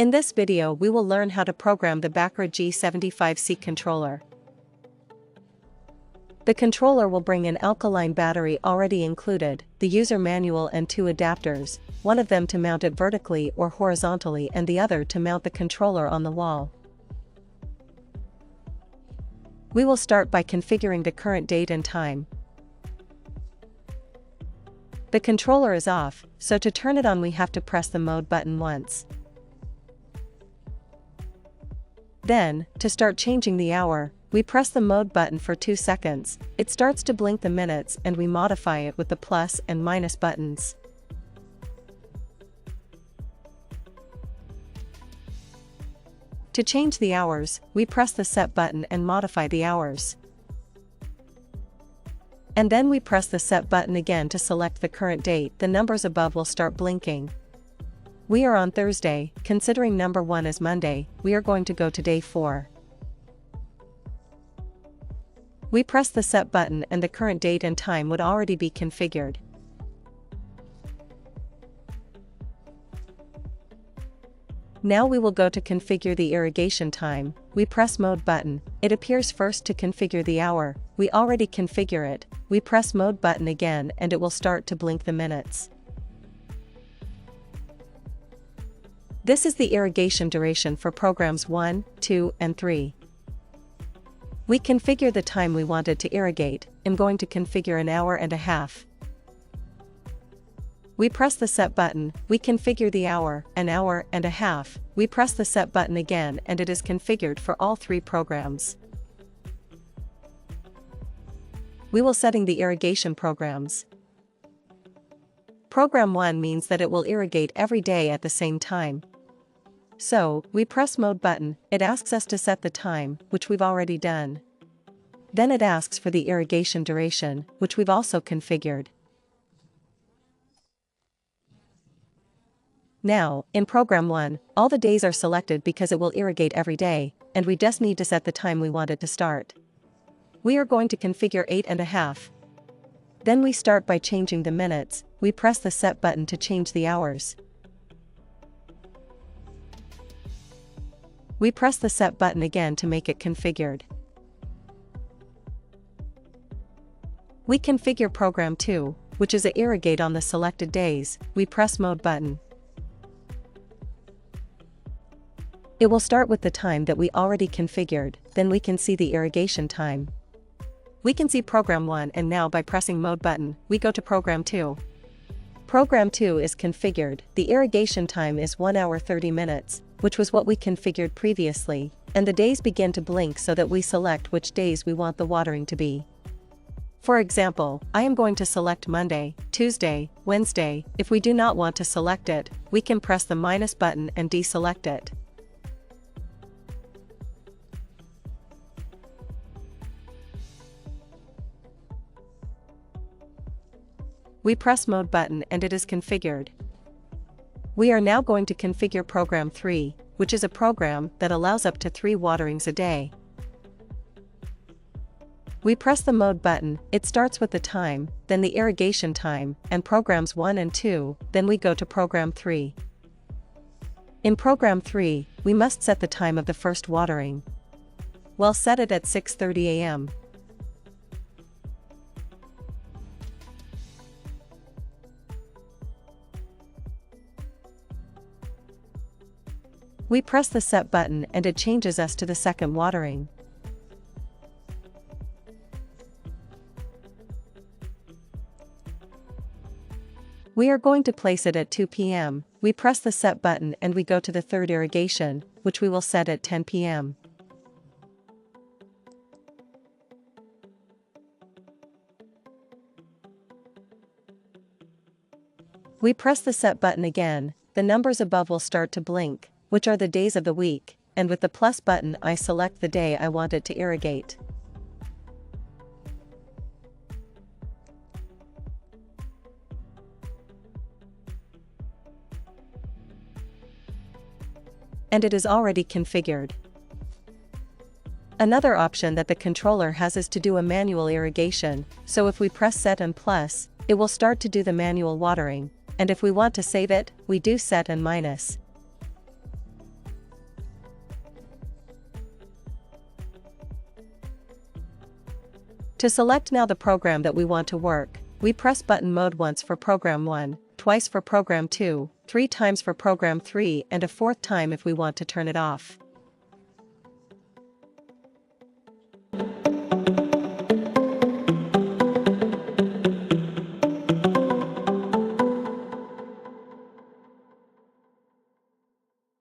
In this video we will learn how to program the Baccara G75 seat controller. The controller will bring an alkaline battery already included, the user manual and two adapters, one of them to mount it vertically or horizontally and the other to mount the controller on the wall. We will start by configuring the current date and time. The controller is off, so to turn it on we have to press the mode button once. Then, to start changing the hour, we press the mode button for 2 seconds, it starts to blink the minutes and we modify it with the plus and minus buttons. To change the hours, we press the set button and modify the hours. And then we press the set button again to select the current date. The numbers above will start blinking. We are on Thursday, considering number 1 is Monday, we are going to go to day 4. We press the set button and the current date and time would already be configured. Now we will go to configure the irrigation time. We press mode button, it appears first to configure the hour, we already configure it, we press mode button again and it will start to blink the minutes. This is the irrigation duration for programs 1, 2, and 3. We configure the time we wanted to irrigate. I'm going to configure an hour and a half. We press the set button, we configure the hour, an hour and a half, we press the set button again and it is configured for all 3 programs. We will setting the irrigation programs. Program 1 means that it will irrigate every day at the same time. So, we press mode button, it asks us to set the time, which we've already done. Then it asks for the irrigation duration, which we've also configured. Now, in program 1, all the days are selected because it will irrigate every day, and we just need to set the time we want it to start. We are going to configure 8.5. Then we start by changing the minutes, we press the set button to change the hours. We press the set button again to make it configured. We configure program 2, which is a irrigate on the selected days, we press mode button. It will start with the time that we already configured, then we can see the irrigation time. We can see program 1 and now by pressing mode button, we go to program 2. Program 2 is configured, the irrigation time is 1 hour 30 minutes, which was what we configured previously, and the days begin to blink so that we select which days we want the watering to be. For example, I am going to select Monday, Tuesday, Wednesday. If we do not want to select it, we can press the minus button and deselect it. We press mode button and it is configured. We are now going to configure program 3, which is a program that allows up to 3 waterings a day. We press the mode button, it starts with the time, then the irrigation time, and programs 1 and 2, then we go to program 3. In program 3, we must set the time of the first watering. We'll set it at 6:30 a.m. We press the set button and it changes us to the second watering. We are going to place it at 2 p.m. We press the set button and we go to the third irrigation, which we will set at 10 p.m. We press the set button again, the numbers above will start to blink, which are the days of the week, and with the plus button I select the day I want it to irrigate. And it is already configured. Another option that the controller has is to do a manual irrigation, so if we press set and plus, it will start to do the manual watering, and if we want to save it, we do set and minus. To select now the program that we want to work, we press button mode once for program 1, twice for program 2, 3 times for program 3 and a 4th time if we want to turn it off.